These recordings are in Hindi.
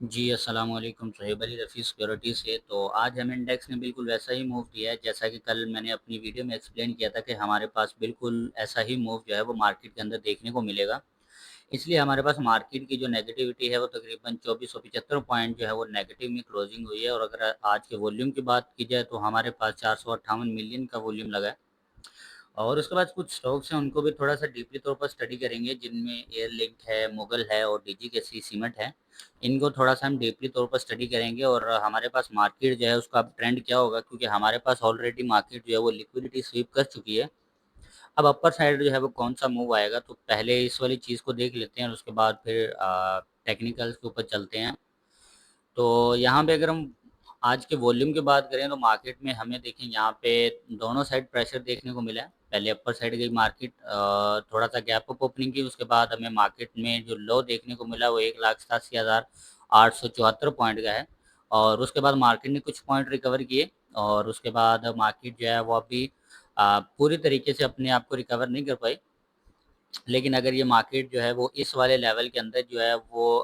जी, अस्सलाम वालेकुम। सुहेब अली रफ़ी सिक्योरिटी से। तो आज हमें इंडेक्स ने बिल्कुल वैसा ही मूव दिया है जैसा कि कल मैंने अपनी वीडियो में एक्सप्लेन किया था कि हमारे पास बिल्कुल ऐसा ही मूव जो है वो मार्केट के अंदर देखने को मिलेगा। इसलिए हमारे पास मार्केट की जो नेगेटिविटी है वो तकरीबन 2475 पॉइंट जो है वो नेगेटिव में क्लोजिंग हुई है। और अगर आज के वॉल्यूम की बात की जाए तो हमारे पास 458 मिलियन का वॉल्यूम लगा है। और उसके बाद कुछ स्टॉक्स हैं उनको भी थोड़ा-सा डीपली तौर पर स्टडी करेंगे, जिनमें एयरलिंक है, मुगल है और डीजीकेसी सीमेंट है। इनको थोड़ा-सा हम डीपली तौर पर स्टडी करेंगे और हमारे पास मार्केट जो है उसका अब ट्रेंड क्या होगा, क्योंकि हमारे पास ऑलरेडी मार्केट जो है वो लिक्विडिटी स्वीप कर चुकी है। अब अपर साइड जो है वो कौन-सा मूव आएगा, तो पहले इस वाली चीज़ को देख लेते हैं और उसके बाद फिर टेक्निकल्स के ऊपर चलते हैं। तो यहाँ पे अगर हम आज के वॉल्यूम की बात करें तो मार्केट में हमें देखें यहाँ पे दोनों साइड प्रेशर देखने को मिला है। पहले अपर साइड गई मार्केट, थोड़ा-सा गैप अप ओपनिंग की, उसके बाद हमें मार्केट में जो लो देखने को मिला वो 1,87,874 पॉइंट का है। और उसके बाद मार्केट ने कुछ पॉइंट रिकवर किए और उसके बाद मार्केट जो है वो अभी पूरी तरीके से अपने आप को रिकवर नहीं कर पाई। लेकिन अगर ये मार्केट जो है वो इस वाले लेवल के अंदर जो है वो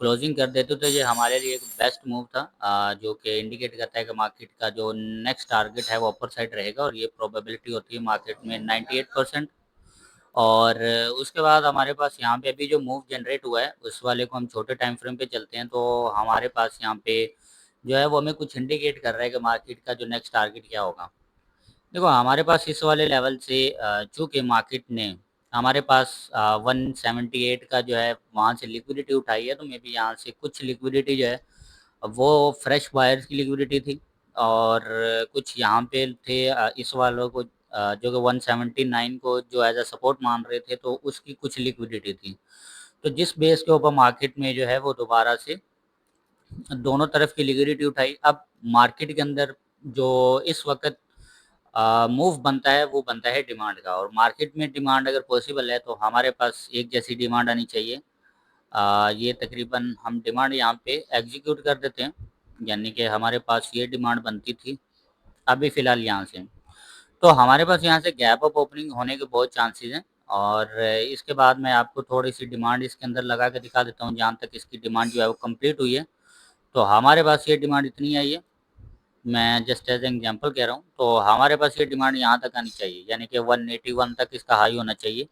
क्लोजिंग कर देते तो ये हमारे लिए एक बेस्ट मूव था, जो कि इंडिकेट करता है कि मार्केट का जो नेक्स्ट टारगेट है वो अपर साइड रहेगा और ये प्रोबेबिलिटी होती है मार्केट में 98%। और उसके बाद हमारे पास यहाँ पे अभी जो मूव जनरेट हुआ है उस वाले को हम छोटे टाइम फ्रेम पे चलते हैं, तो हमारे पास यहाँ पे जो है वो हमें कुछ इंडिकेट कर रहा है कि मार्केट का जो नेक्स्ट टारगेट क्या होगा। देखो हमारे पास इस वाले लेवल से चूँकि मार्केट ने हमारे पास 178 का जो है वहाँ से लिक्विडिटी उठाई है, तो मे बी यहाँ से कुछ लिक्विडिटी जो है वो फ्रेश बायर्स की लिक्विडिटी थी। और कुछ यहाँ पे थे इस वालों को जो कि 179 को जो एज़ अ सपोर्ट मान रहे थे, तो उसकी कुछ लिक्विडिटी थी। तो जिस बेस के ऊपर मार्केट में जो है वो दोबारा से दोनों तरफ की लिक्विडिटी उठाई। अब मार्केट के अंदर जो इस वक़्त मूव बनता है वो बनता है डिमांड का, और मार्केट में डिमांड अगर पॉसिबल है तो हमारे पास एक जैसी डिमांड आनी चाहिए। ये तकरीबन हम डिमांड यहाँ पे एग्जीक्यूट कर देते हैं, यानी कि हमारे पास ये डिमांड बनती थी अभी फ़िलहाल यहाँ से। तो हमारे पास यहाँ से गैप अप ओपनिंग होने के बहुत चांसेस हैं। और इसके बाद मैं आपको थोड़ी-सी डिमांड इसके अंदर लगा के दिखा देता हूँ, जहाँ तक इसकी डिमांड जो है वो कंप्लीट हुई है। तो हमारे पास ये डिमांड इतनी आई है, मैं जस्ट एज़ एग्ज़ाम्पल कह रहा हूँ, तो हमारे पास ये डिमांड यहाँ तक आनी चाहिए, यानी कि 181 तक इसका हाई होना चाहिए।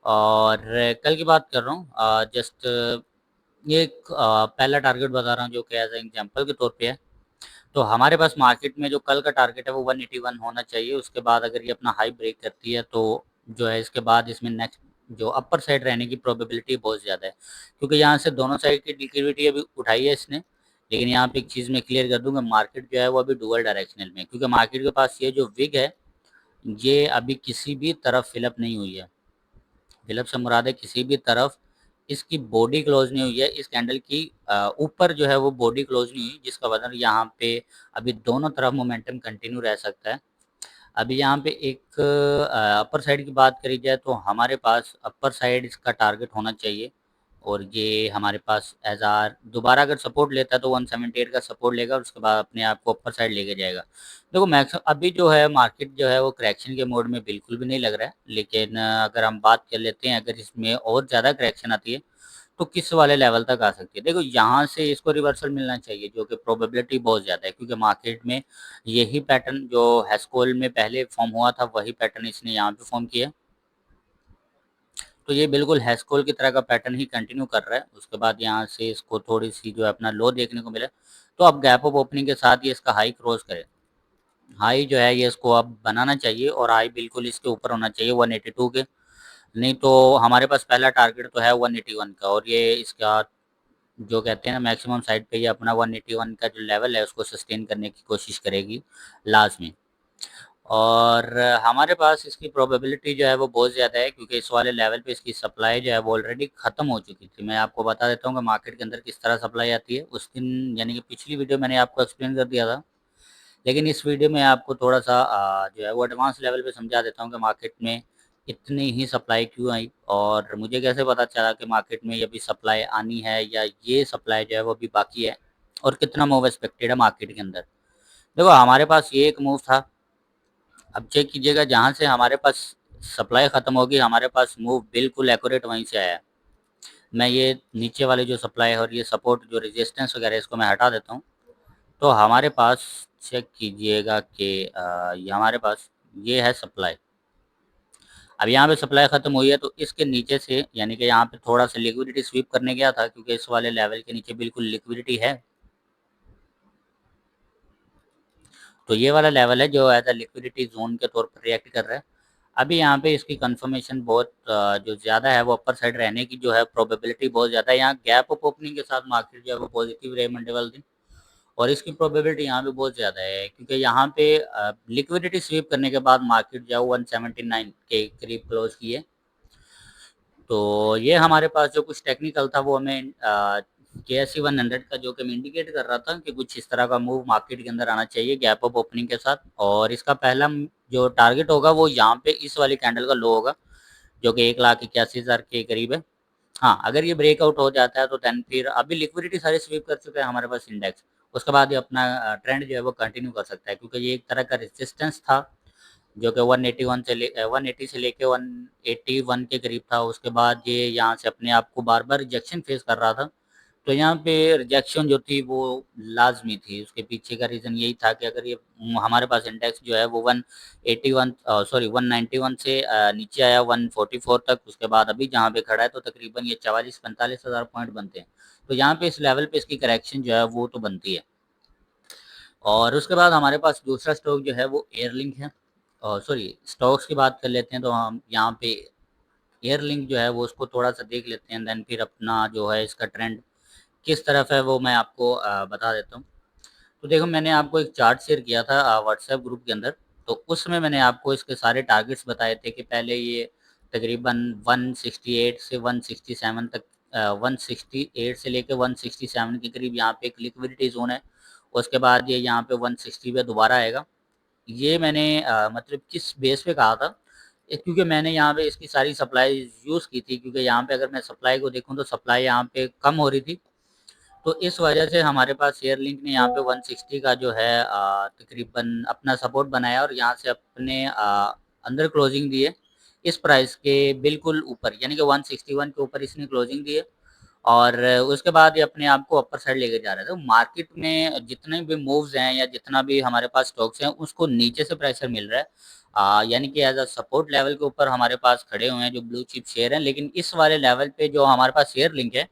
और कल की बात कर रहा हूँ, जस्ट ये एक पहला टारगेट बता रहा हूँ जो कि एज़ एग्ज़ाम्पल के तौर पे है। तो हमारे पास मार्केट में जो कल का टारगेट है वो 181 होना चाहिए। उसके बाद अगर ये अपना हाई ब्रेक करती है तो जो है इसके बाद इसमें नेक्स्ट जो अपर साइड रहने की प्रोबेबिलिटी बहुत ज़्यादा है, क्योंकि यहाँ से दोनों साइड की लिक्विडिटी अभी उठाई है इसने। लेकिन यहाँ पे एक चीज़ मैं क्लियर कर दूँ कि मार्केट जो है वो अभी डुअल डायरेक्शनल में है, क्योंकि मार्केट के पास ये जो विग है ये अभी किसी भी तरफ फिल अप नहीं हुई है। फिल अप से मुराद है किसी भी तरफ इसकी बॉडी क्लोज नहीं हुई है। इस कैंडल की ऊपर जो है वो बॉडी क्लोज नहीं हुई, जिसका वजह यहाँ पे अभी दोनों तरफ मोमेंटम कंटिन्यू रह सकता है। अभी यहाँ पे एक अपर साइड की बात करी जाए तो हमारे पास अपर साइड इसका टारगेट होना चाहिए, और ये हमारे पास एज़ आर दोबारा अगर सपोर्ट लेता है तो 178 का सपोर्ट लेगा और उसके बाद अपने आप को अपर साइड लेके जाएगा। देखो अभी जो है मार्केट जो है वो करेक्शन के मोड में बिल्कुल भी नहीं लग रहा है, लेकिन अगर हम बात कर लेते हैं अगर इसमें और ज़्यादा करेक्शन आती है तो किस वाले लेवल तक आ सकती है। देखो यहाँ से इसको रिवर्सल मिलना चाहिए, जो कि प्रोबेबिलिटी बहुत ज़्यादा है, क्योंकि मार्केट में यही पैटर्न जो हेस्कोल में पहले फॉर्म हुआ था वही पैटर्न इसने यहाँ पे फॉर्म किया। तो ये बिल्कुल हैस्कोल की तरह का पैटर्न ही कंटिन्यू कर रहा है। उसके बाद यहाँ से इसको थोड़ी-सी जो है अपना लो देखने को मिला। तो अब गैप अप ओपनिंग के साथ ये इसका हाई क्रॉस करे। हाई जो है ये इसको अब बनाना चाहिए और हाई बिल्कुल इसके ऊपर होना चाहिए 182 के। नहीं तो हमारे पास पहला टारगेट तो है 181 का, और ये इसका जो कहते हैं ना मैक्सिमम साइड पे ये अपना 181 का जो लेवल है उसको सस्टेन करने की कोशिश करेगी लास्ट में। और हमारे पास इसकी प्रोबेबिलिटी जो है वो बहुत ज़्यादा है, क्योंकि इस वाले लेवल पे इसकी सप्लाई जो है वो ऑलरेडी ख़त्म हो चुकी थी। मैं आपको बता देता हूँ कि मार्केट के अंदर किस तरह सप्लाई आती है। उस दिन यानी कि पिछली वीडियो मैंने आपको एक्सप्लेन कर दिया था। लेकिन इस वीडियो में आपको थोड़ा-सा जो है वो एडवांस लेवल पे समझा देता हूँ कि मार्केट में इतनी ही सप्लाई क्यों आई और मुझे कैसे पता चला कि मार्केट में अभी सप्लाई आनी है या ये सप्लाई जो है वो अभी बाकी है, और कितना मूव एक्सपेक्टेड है मार्केट के अंदर। देखो हमारे पास ये एक मूव था। अब चेक कीजिएगा जहाँ से हमारे पास सप्लाई ख़त्म होगी हमारे पास मूव बिल्कुल एक्यूरेट वहीं से आया है। मैं ये नीचे वाले जो सप्लाई और ये सपोर्ट जो रेजिस्टेंस वगैरह इसको मैं हटा देता हूँ। तो हमारे पास चेक कीजिएगा कि ये हमारे पास ये है सप्लाई। अब यहाँ पे सप्लाई ख़त्म हुई है तो इसके नीचे से यानी कि यहाँ पे थोड़ा सा लिक्विडिटी स्वीप करने गया था क्योंकि इस वाले लेवल के नीचे बिल्कुल लिक्विडिटी है। तो ये वाला लेवल है जो एज अ लिक्विडिटी जोन के तौर पर रिएक्ट कर रहा है। अभी यहाँ पे इसकी कंफर्मेशन बहुत जो ज़्यादा है वो अपर साइड रहने की जो है प्रोबेबिलिटी बहुत ज़्यादा है। यहाँ गैप अप ओपनिंग के साथ मार्केट जो है वो पॉजिटिव रहे मंडे वाले दिन, और इसकी प्रोबेबिलिटी यहाँ पे बहुत ज़्यादा है क्योंकि यहाँ पे लिक्विडिटी स्वीप करने के बाद मार्केट जो है 179 के करीब क्लोज की है। तो ये हमारे पास जो कुछ टेक्निकल था वो हमें KSE 100 का जो कि मैं इंडिकेट कर रहा था कि कुछ इस तरह का मूव मार्केट के अंदर आना चाहिए गैप अप ओपनिंग के साथ, और इसका पहला जो टारगेट होगा वो यहाँ पे इस वाली कैंडल का लो होगा जो कि 1,81,000 के करीब है। हाँ, अगर ये ब्रेकआउट हो जाता है तो देन फिर अभी लिक्विडिटी सारे स्वीप कर चुके हैं हमारे पास इंडेक्स, उसके बाद ये अपना ट्रेंड जो है वो कंटिन्यू कर सकता है क्योंकि ये एक तरह का रेजिस्टेंस था जो कि 181 से 180 से लेके 181 के करीब था। उसके बाद ये यहाँ से अपने आप को बार बार रिजेक्शन फेस कर रहा था। तो यहाँ पे रिजेक्शन जो थी वो लाजमी थी, उसके पीछे का रीज़न यही था कि अगर ये हमारे पास इंडेक्स जो है वो 181 सॉरी 191 से नीचे आया 144 तक, उसके बाद अभी जहाँ पे खड़ा है तो तकरीबन ये 44-45 हज़ार पॉइंट बनते हैं। तो यहाँ पे इस लेवल पे इसकी करेक्शन जो है वो तो बनती है। और उसके बाद हमारे पास दूसरा स्टॉक जो है वो एयरलिंक है। सॉरी, स्टॉक्स की बात कर लेते हैं तो हम यहाँ पे एयरलिंक जो है वो उसको थोड़ा सा देख लेते हैं, देन फिर अपना जो है इसका ट्रेंड किस तरफ है वो मैं आपको बता देता हूँ। तो देखो, मैंने आपको एक चार्ट शेयर किया था व्हाट्सएप ग्रुप के अंदर, तो उसमें मैंने आपको इसके सारे टारगेट्स बताए थे कि पहले ये तकरीबन 168 से 167 तक 168 से लेके 167 के करीब यहाँ पे एक लिक्विडिटी जोन है। उसके बाद ये यहाँ पे 160 पे दोबारा आएगा। ये मैंने मतलब किस बेस पे कहा था, क्योंकि मैंने यहाँ पे इसकी सारी सप्लाई यूज़ की थी, क्योंकि यहाँ पे अगर मैं सप्लाई को देखूँ तो सप्लाई यहाँ पे कम हो रही थी। तो इस वजह से हमारे पास एयरलिंक ने यहाँ पे 160 का जो है तकरीबन अपना सपोर्ट बनाया और यहाँ से अपने अंदर क्लोजिंग दी है इस प्राइस के बिल्कुल ऊपर, यानी कि 161 के ऊपर इसने क्लोजिंग दी है। और उसके बाद ये अपने आप को अपर साइड लेके जा रहा है। तो मार्केट में जितने भी मूव्स हैं या जितना भी हमारे पास स्टॉक्स हैं उसको नीचे से प्रेशर मिल रहा है, यानी कि एज अ सपोर्ट लेवल के ऊपर हमारे पास खड़े हुए हैं जो ब्लू चिप शेयर हैं, लेकिन इस वाले लेवल पे जो हमारे पास शेयर लिंक है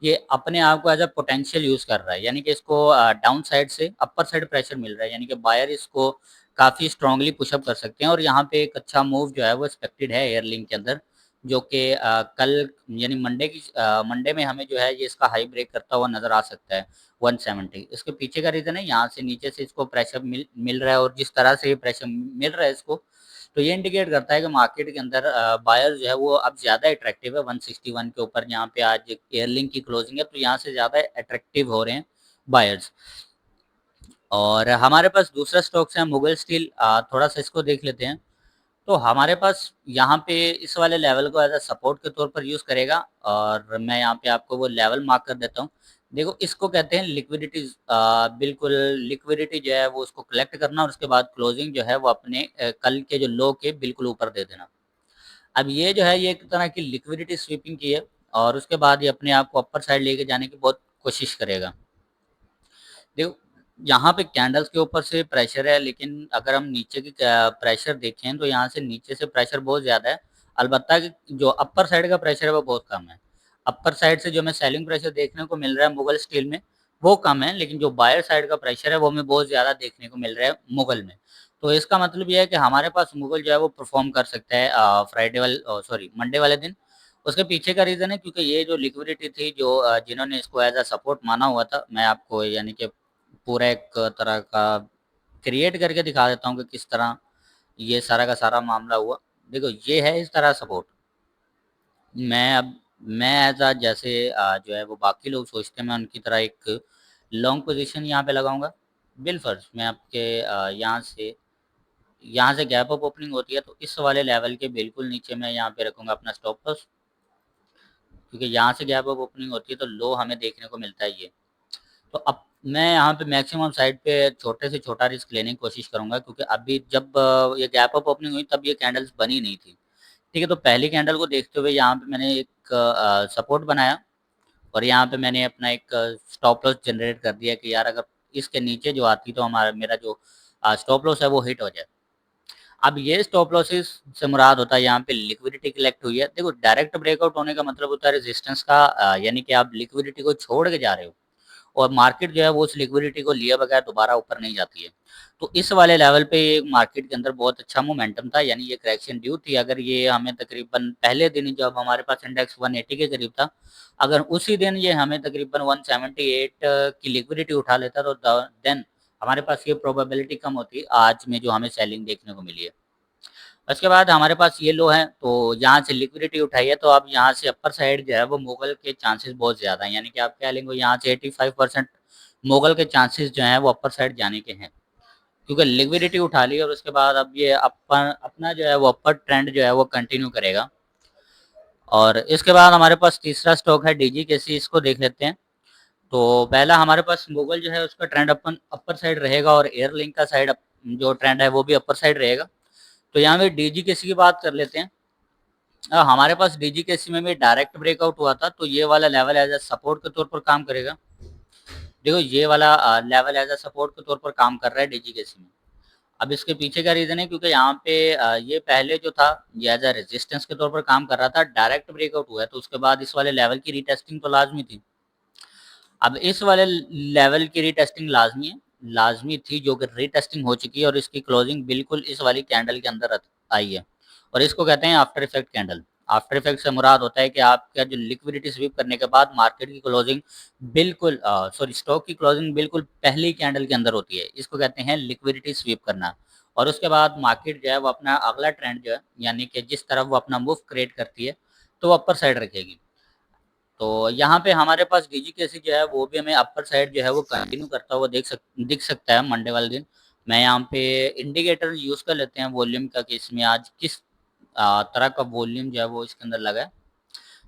ये अपने आप को एज अ पोटेंशियल यूज कर रहा है, यानी कि इसको डाउन साइड से अपर साइड प्रेशर मिल रहा है, यानी कि बायर इसको काफ़ी स्ट्रांगली पुशअप कर सकते हैं। और यहाँ पे एक अच्छा मूव जो है वो एक्सपेक्टेड है एयरलिंक के अंदर, जो कि कल यानी मंडे में हमें जो है ये इसका हाई ब्रेक करता हुआ नज़र आ सकता है 170। इसके पीछे का रीज़न है यहाँ से नीचे से इसको प्रेशर मिल रहा है, और जिस तरह से ये प्रेशर मिल रहा है इसको, तो ये इंडिकेट करता है कि मार्केट के अंदर बायर जो है वो अब ज़्यादा अट्रैक्टिव है 161 के ऊपर। यहाँ पे आज एयरलिंक की क्लोजिंग है तो यहाँ से ज़्यादा अट्रैक्टिव हो रहे हैं बायर्स। और हमारे पास दूसरा स्टॉक्स है मुगल स्टील, थोड़ा सा इसको देख लेते हैं। तो हमारे पास यहाँ पे इस वाले लेवल को एज अ सपोर्ट के तौर पर यूज़ करेगा, और मैं यहाँ पे आपको वो लेवल मार्क कर देता हूँ। देखो, इसको कहते हैं लिक्विडिटी, बिल्कुल लिक्विडिटी जो है वो उसको कलेक्ट करना और उसके बाद क्लोजिंग जो है वो अपने कल के जो लो के बिल्कुल ऊपर दे देना। अब ये जो है ये एक तरह की लिक्विडिटी स्वीपिंग की है, और उसके बाद ये अपने आप को अपर साइड लेके जाने की बहुत कोशिश करेगा। देखो, यहाँ पे कैंडल्स के ऊपर से प्रेशर है, लेकिन अगर हम नीचे की प्रेशर देखें तो यहाँ से नीचे से प्रेशर बहुत ज़्यादा है। अलबत्ता कि जो अपर साइड का प्रेशर है वो बहुत कम है। अपर साइड से जो हमें सेलिंग प्रेशर देखने को मिल रहा है मुगल स्टील में वो कम है, लेकिन जो बायर साइड का प्रेशर है वो हमें बहुत ज़्यादा देखने को मिल रहा है मुगल में। तो इसका मतलब ये है कि हमारे पास मुगल जो है वो परफॉर्म कर सकता है फ्राइडे वाले सॉरी मंडे वाले दिन। उसके पीछे का रीज़न है क्योंकि ये जो लिक्विडिटी थी जो जिन्होंने इसको एज अ सपोर्ट माना हुआ था, मैं आपको यानी कि पूरा एक तरह का क्रिएट करके दिखा देता हूँ कि किस तरह ये सारा का सारा मामला हुआ। देखो, ये है इस तरह सपोर्ट। मैं अब मैं एज़ अ जैसे जो है वो बाकी लोग सोचते हैं मैं उनकी तरह एक लॉन्ग पोजीशन यहाँ पे लगाऊँगा। बिलफ़र्ज़ मैं आपके यहाँ से गैप अप ओपनिंग होती है तो इस वाले लेवल के बिल्कुल नीचे मैं यहाँ पे रखूँगा अपना स्टॉप लॉस, क्योंकि यहाँ से गैप अप ओपनिंग होती है तो लो हमें देखने को मिलता है ये। तो अब मैं यहाँ पे मैक्सिमम साइड पे छोटे से छोटा रिस्क लेने की कोशिश करूँगा, क्योंकि अभी जब ये गैप अप ओपनिंग हुई तब ये कैंडल्स बनी नहीं थी। ठीक है, तो पहली कैंडल को देखते हुए यहाँ पे मैंने एक सपोर्ट बनाया और यहाँ पे मैंने अपना एक स्टॉप लॉस जनरेट कर दिया कि यार अगर इसके नीचे जो आती तो हमारा मेरा जो स्टॉप लॉस है वो हिट हो जाए। अब ये स्टॉप लॉसेस से मुराद होता है यहाँ पे लिक्विडिटी कलेक्ट हुई है। देखो डायरेक्ट ब्रेकआउट होने का मतलब होता है रेजिस्टेंस का, यानी कि आप लिक्विडिटी को छोड़ के जा रहे हो और मार्केट जो है वो उस लिक्विडिटी को लिए बगैर दोबारा ऊपर नहीं जाती है। तो इस वाले लेवल पे मार्केट के अंदर बहुत अच्छा मोमेंटम था, यानी ये करेक्शन ड्यू थी। अगर ये हमें तकरीबन पहले दिन ही जब हमारे पास इंडेक्स 180 के करीब था, अगर उसी दिन ये हमें तकरीबन 178 की लिक्विडिटी उठा लेता तो देन हमारे पास ये प्रोबेबिलिटी कम होती आज में जो हमें सेलिंग देखने को मिली है। उसके बाद हमारे पास ये लो है, तो यहाँ से लिक्विडिटी उठाई है, तो अब यहाँ से अपर साइड जो है वो मोगल के चांसेस बहुत ज़्यादा हैं, यानी कि आप कह लेंगे यहाँ से 85% मोगल के चांसेस जो हैं वो अपर साइड जाने के हैं, क्योंकि लिक्विडिटी उठा ली और उसके बाद अब ये अपर अपना जो है वो अपर ट्रेंड जो है वो कंटिन्यू करेगा। और इसके बाद हमारे पास तीसरा स्टॉक है डीजीकेसी, इसको देख लेते हैं। तो पहला हमारे पास मोगल जो है उसका ट्रेंड अपन अपर साइड रहेगा और एयरलिंक का साइड जो ट्रेंड है वो भी अपर साइड रहेगा। तो यहाँ पे डीजीकेसी की बात कर लेते हैं। हमारे पास डीजीकेसी में भी डायरेक्ट ब्रेकआउट हुआ था, तो ये वाला लेवल एज ए सपोर्ट के तौर पर काम करेगा। देखो ये वाला लेवल एज ए सपोर्ट के तौर पर काम कर रहा है डीजीकेसी में। अब इसके पीछे का रीज़न है, क्योंकि यहाँ पे ये पहले जो था ये एज ए रेजिस्टेंस के तौर पर काम कर रहा था, डायरेक्ट ब्रेकआउट हुआ है तो उसके बाद इस वाले लेवल की रीटेस्टिंग तो लाजमी थी। अब इस वाले लेवल की रीटेस्टिंग लाजमी थी, जो कि रीटेस्टिंग हो चुकी है और इसकी क्लोजिंग बिल्कुल इस वाली कैंडल के अंदर आई है और इसको कहते हैं after effect candle. After effect से मुराद होता है कि आपका जो लिक्विडिटी स्वीप करने के बाद मार्केट की क्लोजिंग बिल्कुल स्टॉक की क्लोजिंग बिल्कुल पहली कैंडल के अंदर होती है, इसको कहते हैं लिक्विडिटी स्वीप करना। और उसके बाद मार्केट जो है वो अपना अगला ट्रेंड जो है, यानी कि जिस तरफ वो अपना मूव क्रिएट करती है तो वो अपर साइड रखेगी। तो यहाँ पे हमारे पास डीजीकेसी जो है वो भी हमें अपर साइड जो है वो कंटिन्यू करता हुआ दिख सकता है मंडे वाले दिन। मैं यहाँ पे इंडिकेटर यूज़ कर लेते हैं वॉल्यूम का कि इसमें आज किस तरह का वॉल्यूम जो है वो इसके अंदर लगा है।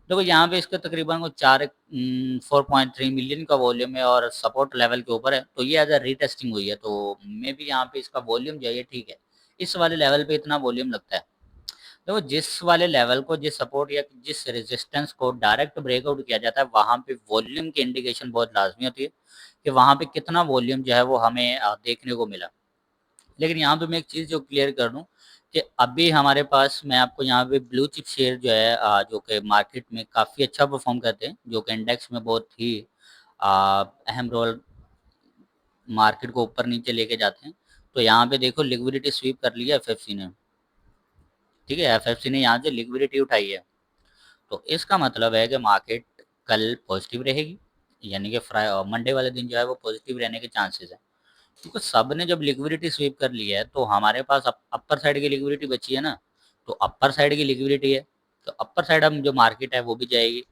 देखो यहाँ पे इसका तकरीबन वो 4.3 मिलियन का वॉल्यूम है और सपोर्ट लेवल के ऊपर है, तो ये एज अ रीटेस्टिंग हुई है, तो मे भी यहाँ पे इसका वॉल्यूम जो है ये ठीक है। इस वाले लेवल पे इतना वॉल्यूम लगता है। देखो जिस वाले लेवल को, जिस सपोर्ट या जिस रेजिस्टेंस को डायरेक्ट ब्रेकआउट किया जाता है वहाँ पे वॉल्यूम की इंडिकेशन बहुत लाजमी होती है कि वहाँ पे कितना वॉल्यूम जो है वो हमें देखने को मिला। लेकिन यहाँ पे मैं एक चीज़ जो क्लियर कर दूँ कि अभी हमारे पास, मैं आपको यहाँ पे ब्लू चिप शेयर जो है जो कि मार्केट में काफ़ी अच्छा परफॉर्म करते हैं, जो कि इंडेक्स में बहुत ही अहम रोल मार्केट को ऊपर नीचे लेके जाते हैं। तो यहाँ पे देखो लिक्विडिटी स्वीप कर लिया एफएफसी ने, ठीक है, एफएफसी ने यहाँ से लिक्विडिटी उठाई है, तो इसका मतलब है कि मार्केट कल पॉजिटिव रहेगी, यानी कि मंडे वाले दिन जो है वो पॉजिटिव रहने के चांसेस हैं, क्योंकि सब ने जब लिक्विडिटी स्वीप कर ली है तो हमारे पास अपर साइड की लिक्विडिटी बची है ना, तो अपर साइड की लिक्विडिटी है, तो अपर साइड हम जो मार्केट है वो भी जाएगी।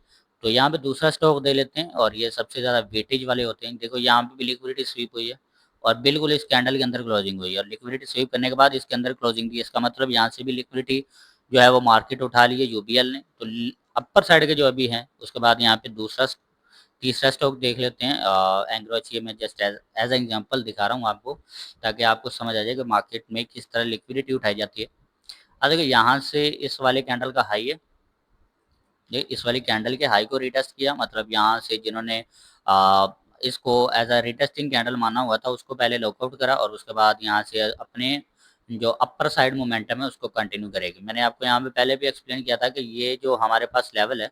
तो यहाँ पे दूसरा स्टॉक दे लेते हैं और ये सबसे ज़्यादा वेटेज वाले होते हैं। देखो यहाँ पे भी लिक्विडिटी स्वीप हुई है और बिल्कुल इस कैंडल के अंदर क्लोजिंग हुई है और लिक्विडिटी स्वीप करने के बाद इसके अंदर क्लोजिंग दी, इसका मतलब यहाँ से भी लिक्विडिटी जो है वो मार्केट उठा ली है यूबीएल ने। तो अपर साइड के जो अभी हैं, उसके बाद यहाँ पे तीसरा स्टॉक देख लेते हैं एंग्रो एचीए में, जस्ट एज एग्जांपल दिखा रहा हूँ आपको ताकि आपको समझ आ जाए कि मार्केट में किस तरह लिक्विडिटी उठाई जाती है। अब देखिए यहाँ से इस वाले कैंडल का हाई है, ये इस वाली कैंडल के हाई को रिटेस्ट किया, मतलब यहाँ से जिन्होंने इसको एज अ रिटेस्टिंग कैंडल माना हुआ था उसको पहले लॉकआउट करा और उसके बाद यहाँ से अपने जो अपर साइड मोमेंटम है उसको कंटिन्यू करेगी। मैंने आपको यहाँ पे पहले भी एक्सप्लेन किया था कि ये जो हमारे पास लेवल है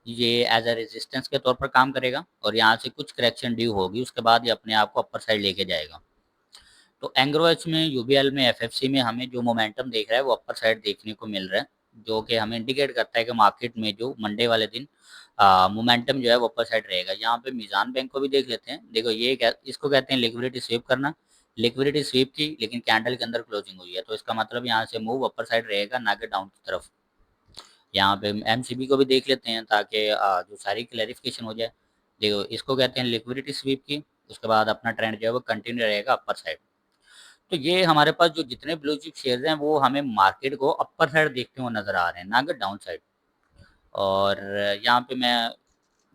ये एज अ रेजिस्टेंस के तौर पर काम करेगा और यहाँ से कुछ करेक्शन ड्यू होगी, उसके बाद ये अपने आप को अपर साइड लेके जाएगा। तो एंग्रो एच में, यूबीएल में, एफएफसी में हमें जो मोमेंटम देख रहा है वो अपर साइड देखने को मिल रहा है, जो कि हमें इंडिकेट करता है कि मार्केट में जो मंडे वाले दिन मोमेंटम जो है वो अपर साइड रहेगा। यहाँ पे मीज़ान बैंक को भी देख लेते हैं। देखो इसको कहते हैं लिक्विडिटी स्वीप करना, लिक्विडिटी स्वीप की लेकिन कैंडल के अंदर क्लोजिंग हुई है, तो इसका मतलब यहाँ से मूव अपर साइड रहेगा ना कि डाउन की तरफ। यहाँ पे एमसीबी को भी देख लेते हैं ताकि जो सारी क्लैरिफिकेशन हो जाए। देखो इसको कहते हैं लिक्विडिटी स्वीप की, उसके बाद अपना ट्रेंड जो है वो कंटिन्यू रहेगा अपर साइड। तो ये हमारे पास जो जितने ब्लू चिप शेयर्स हैं वो हमें मार्केट को अपर साइड देखते हुए नज़र आ रहे हैं, ना कि डाउन साइड। और यहाँ पे मैं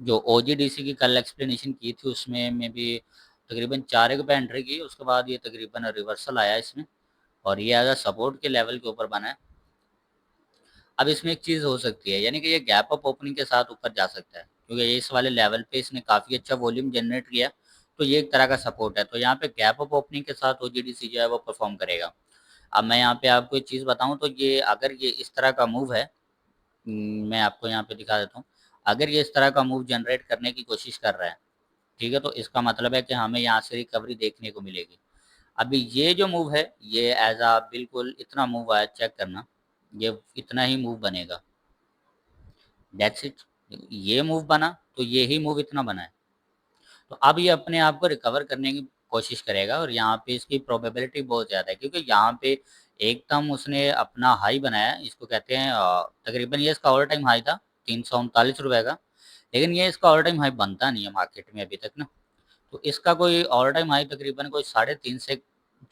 जो ओजीडीसी की कल एक्सप्लेनेशन की थी उसमें मैं भी तकरीबन 4 पे एंट्री की, उसके बाद ये तकरीबन रिवर्सल आया इसमें और ये एज अ सपोर्ट के लेवल के ऊपर बना है। अब इसमें एक चीज़ हो सकती है, यानी कि ये गैप अप ओपनिंग के साथ ऊपर जा सकता है, क्योंकि ये इस वाले लेवल पे इसने काफ़ी अच्छा वॉल्यूम जनरेट किया, तो ये एक तरह का सपोर्ट है। तो यहाँ पे गैप अप ओपनिंग के साथ ओजीडीसी जो है वो परफॉर्म करेगा। अब मैं यहाँ पे आपको एक चीज़ बताऊँ, तो ये अगर ये इस तरह का मूव है, मैं आपको यहाँ पे दिखा देता हूँ। अगर ये इस तरह का मूव जनरेट करने की कोशिश कर रहा है, ठीक है, तो इसका मतलब है कि हमें यहाँ से रिकवरी देखने को मिलेगी। अभी ये जो मूव है, ये एज आ बिल्कुल इतना मूव आया, चेक करना, ये इतना ही मूव बनेगा, दैट्स इट। ये मूव बना तो ये ही मूव इतना बना है। तो अब ये अपने आप को रिकवर करने की कोशिश करेगा, और यहाँ पे इसकी प्रोबेबिलिटी बहुत ज़्यादा है, क्योंकि यहाँ पे एकदम उसने अपना हाई बनाया, इसको कहते हैं तकरीबन ये इसका ऑल टाइम हाई था 339 रुपये का, लेकिन ये इसका ऑल टाइम हाई बनता नहीं है मार्केट में अभी तक ना। तो इसका कोई ऑल टाइम हाई तकरीबन कोई 3.5 से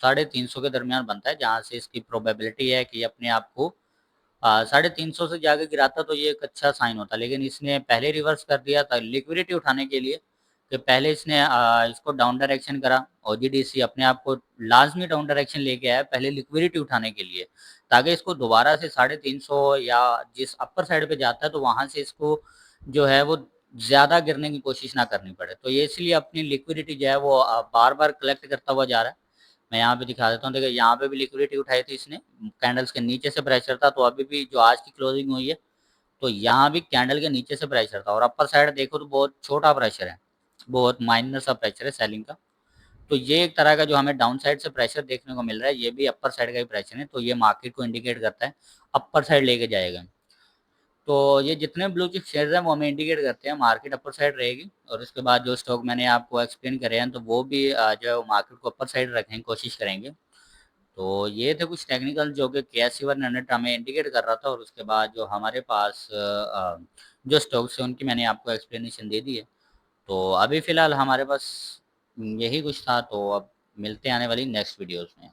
350 के दरमियान बनता है, जहाँ से इसकी प्रोबेबिलिटी है कि अपने आप को 350 से जाके गिराता तो ये एक अच्छा साइन होता, लेकिन इसने पहले रिवर्स कर दिया था लिक्विडिटी उठाने के लिए, कि पहले इसने इसको डाउन डायरेक्शन करा, ओजीडीसी अपने आप को लाजमी डाउन डायरेक्शन लेके आया पहले लिक्विडिटी उठाने के लिए, ताकि इसको दोबारा से 350 या जिस अपर साइड पे जाता है तो वहां से इसको जो है वो ज़्यादा गिरने की कोशिश ना करनी पड़े। तो ये इसलिए अपनी लिक्विडिटी जो है वो बार-बार कलेक्ट करता हुआ जा रहा है। मैं यहाँ पे दिखा देता हूँ, देखिए यहाँ पे भी लिक्विडिटी उठाई थी इसने, कैंडल्स के नीचे से प्रेशर था, तो अभी भी जो आज की क्लोजिंग हुई है, तो यहाँ भी कैंडल के नीचे से प्रेशर था, और अपर साइड देखो तो बहुत छोटा प्रेशर है, बहुत माइनर सा प्रेशर है सेलिंग का। तो ये एक तरह का जो हमें डाउन साइड से प्रेशर देखने को मिल रहा है, ये भी अपर साइड का ही प्रेशर है, तो ये मार्केट को इंडिकेट करता है अपर साइड लेके जाएगा। तो ये जितने ब्लू चिप शेयर्स हैं वो हमें इंडिकेट करते हैं मार्केट अपर साइड रहेगी, और उसके बाद जो स्टॉक मैंने आपको एक्सप्लेन करे हैं तो वो भी जो है वो मार्केट को अपर साइड रखने की कोशिश करेंगे। तो ये थे कुछ टेक्निकल जो कि KSE 100 हमें इंडिकेट कर रहा था, और उसके बाद जो हमारे पास जो स्टॉक्स हैं उनकी मैंने आपको एक्सप्लेनेशन दे दी है। तो अभी फ़िलहाल हमारे पास यही कुछ था, तो अब मिलते हैं आने वाली नेक्स्ट वीडियोज़ में।